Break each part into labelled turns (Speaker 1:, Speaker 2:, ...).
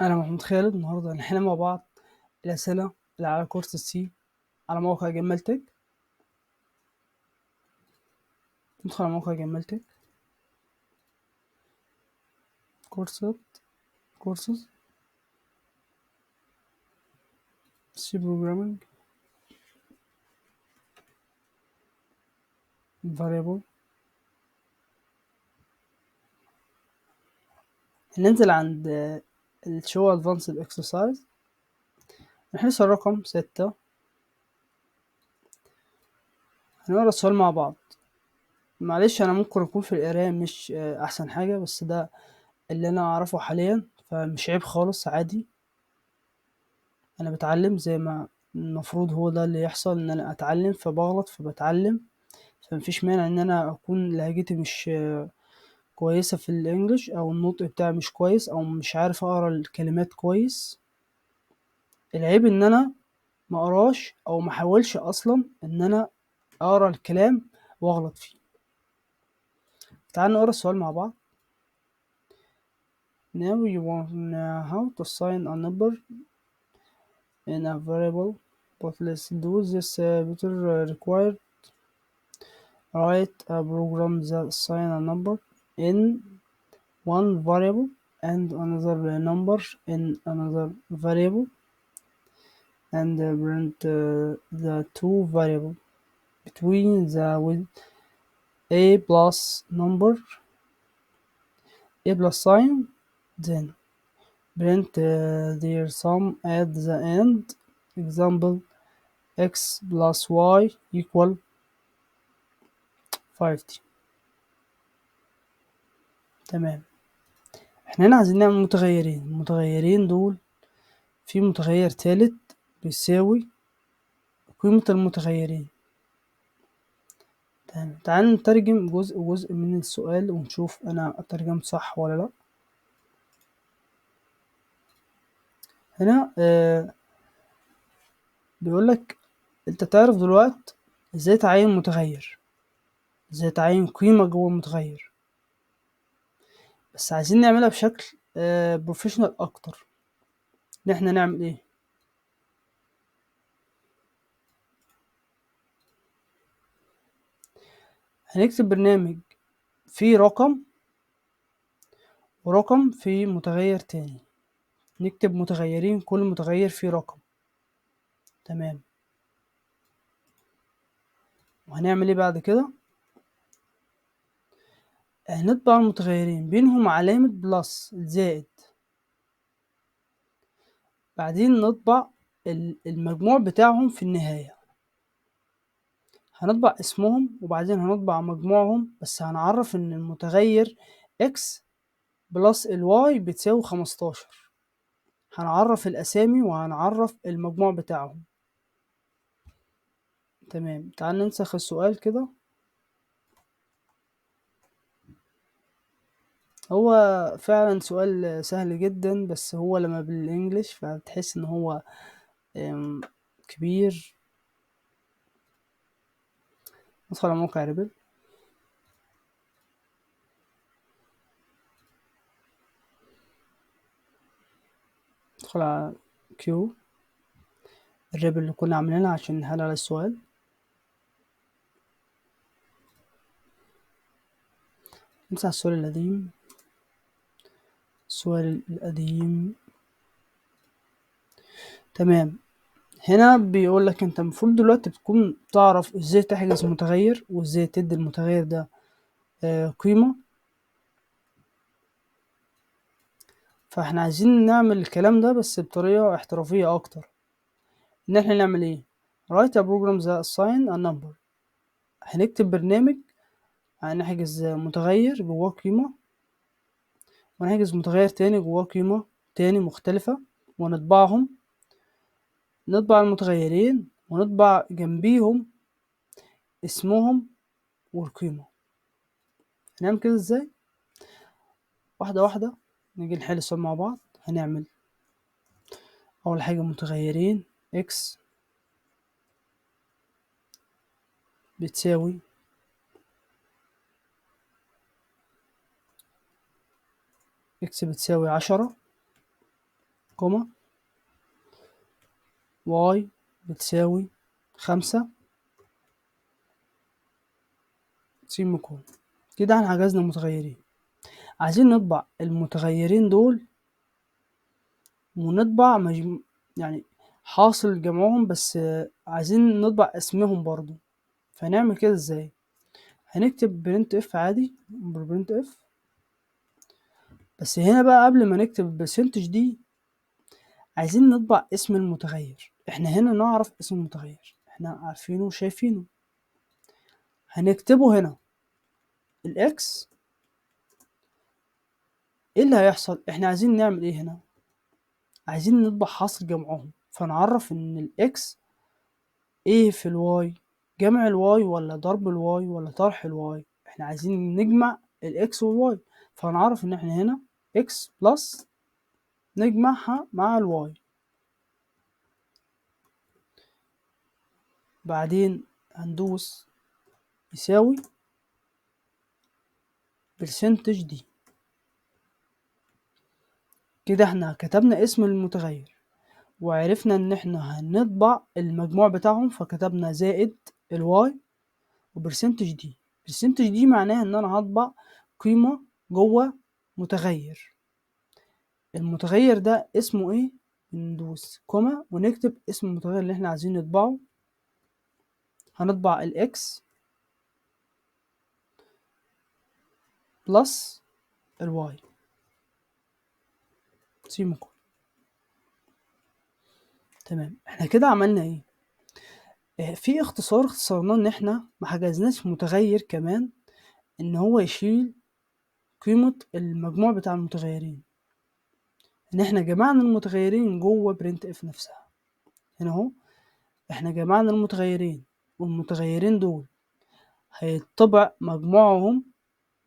Speaker 1: أنا محمود خالد. النهاردة هنحل مع بعض الأسئلة اللي على كورس السي على موقع جمالتك. ندخل على موقع جمالتك، كورسز سي بروجرامينج فاريبل. هننزل عند الشو ادفانسد اكسرسايز، نحل السؤال رقم 6. هنقرا السؤال مع بعض. معلش أنا ممكن أكون في القراية مش أحسن حاجة، بس ده اللي أنا أعرفه حاليا، فمش عيب خالص، عادي. أنا بتعلم زي ما المفروض هو ده اللي يحصل، إن أنا أتعلم فبغلط فبتعلم، فمفيش مانع إن أنا أكون لهجتي مش كويسة في الإنجليش، أو النطق بتاعي مش كويس، أو مش عارف أقرأ الكلمات كويس. العيب إن أنا ما أقراش أو ما أحاولش أصلا إن أنا أقرأ الكلام وأغلط فيه. تعال نقرأ السؤال مع بعض. Now you want to know how to assign a number in a variable, but let's do this better. Required write a program that assign a number in one variable and another number in another variable, and print the two variable between the with a plus number, a plus sign, then print their sum at the end. Example: x plus y equal 50. تمام. احنا هنا عايزين نعمل متغيرين. المتغيرين دول في متغير تالت بيساوي قيمة المتغيرين. تمام. تعال نترجم جزء من السؤال ونشوف أنا ترجمت صح ولا لأ. هنا بيقولك أنت تعرف دلوقتي إزاي تعين متغير، إزاي تعين قيمة جوه المتغير، بس عايزين نعملها بشكل بروفيشنال أكتر. إن احنا نعمل إيه؟ هنكتب برنامج فيه رقم ورقم فيه متغير تاني. نكتب متغيرين، كل متغير فيه رقم. تمام. وهنعمل ايه بعد كده؟ هنطبع المتغيرين بينهم علامة بلس زائد، بعدين نطبع المجموع بتاعهم في النهاية. هنطبع اسمهم وبعدين هنطبع مجموعهم، بس هنعرف ان المتغير x بلس الواي بتساوي 15. هنعرف الاسامي وهنعرف المجموع بتاعهم. تمام. تعال ننسخ السؤال كده. هو فعلا سؤال سهل جدا، بس هو لما بالانجلش فبتحس ان هو كبير. ندخل على موقع ريبل. ندخل على كيو الريبل اللي كنا عاملينها عشان نحل على السؤال. نمسح السؤال القديم. تمام. هنا بيقول لك انت المفروض دلوقتي بتكون تعرف ازاي تحجز متغير وازاي تدي المتغير ده قيمة. فاحنا عايزين نعمل الكلام ده بس بطريقة احترافية اكتر. ان احنا نعمل ايه؟ write a program that assign a number. هنكتب برنامج هنحجز متغير جواه قيمة، ونحجز متغير تاني جواه قيمة تاني مختلفة، ونطبعهم. نطبع المتغيرين ونطبع جنبيهم اسمهم والقيمة. هنعمل كده ازاي؟ واحدة واحدة نيجي نحل السؤال مع بعض. هنعمل أول حاجة متغيرين x بتساوي x بتساوي 10، كوما واي بتساوي 5 سيميكون. كده احنا حجزنا متغيرين. عايزين نطبع المتغيرين دول ونطبع يعني حاصل جمعهم، بس عايزين نطبع اسمهم برضو. فنعمل كده ازاي؟ هنكتب برنت اف عادي، برنت اف، بس هنا بقى قبل ما نكتب البرسنتج دي عايزين نطبع اسم المتغير. احنا هنا نعرف اسم المتغير، احنا عارفينه وشايفينه. هنكتبه هنا الاكس. ايه اللي هيحصل؟ احنا عايزين نعمل ايه هنا؟ عايزين نطبع حاصل جمعهم، فنعرف ان الاكس ايه في الواي، جمع الواي ولا ضرب الواي ولا طرح الواي. احنا عايزين نجمع الاكس والواي، فنعرف ان احنا هنا اكس بلس نجمعها مع الواي. بعدين هندوس يساوي برسنتج دي. كده احنا كتبنا اسم المتغير وعرفنا ان احنا هنطبع المجموع بتاعهم، فكتبنا زائد الواي وبرسنتج دي. برسنتج دي معناها ان انا هطبع قيمة جوه متغير. المتغير ده اسمه ايه؟ ندوس كوما ونكتب اسم المتغير اللي احنا عايزين نطبعه. هنطبع الاكس بلس الواي سيميكون. تمام، احنا كده عملنا ايه؟ في اختصرناه ان احنا ما حجزناش متغير كمان ان هو يشيل قيمة المجموع بتاع المتغيرين، ان احنا جمعنا المتغيرين جوه برنت اف نفسها. هنا اهو احنا جمعنا المتغيرين، والمتغيرين دول هيطبع مجموعهم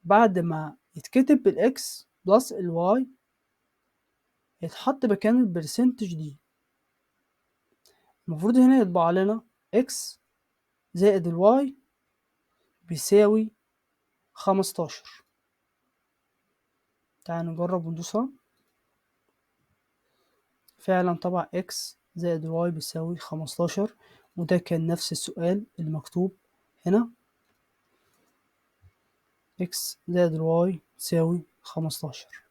Speaker 1: بعد ما يتكتب بالاكس بلس الواي، يتحط مكان البرسنتج دي. المفروض هنا يطبع لنا اكس زائد الواي بيساوي 15. تعال نجرب وندوسها. فعلا طبع اكس زائد الواي بيساوي 15، وده كان نفس السؤال اللي مكتوب هنا، اكس زائد الواي تساوي 15.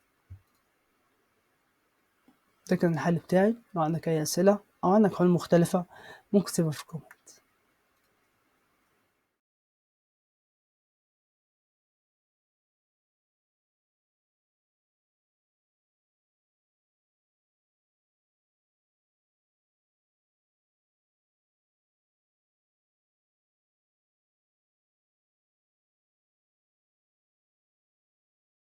Speaker 1: ده كان الحل بتاعي. لو عندك اي اسئلة او عندك حلول مختلفة ممكن تسيبها في الكومنت.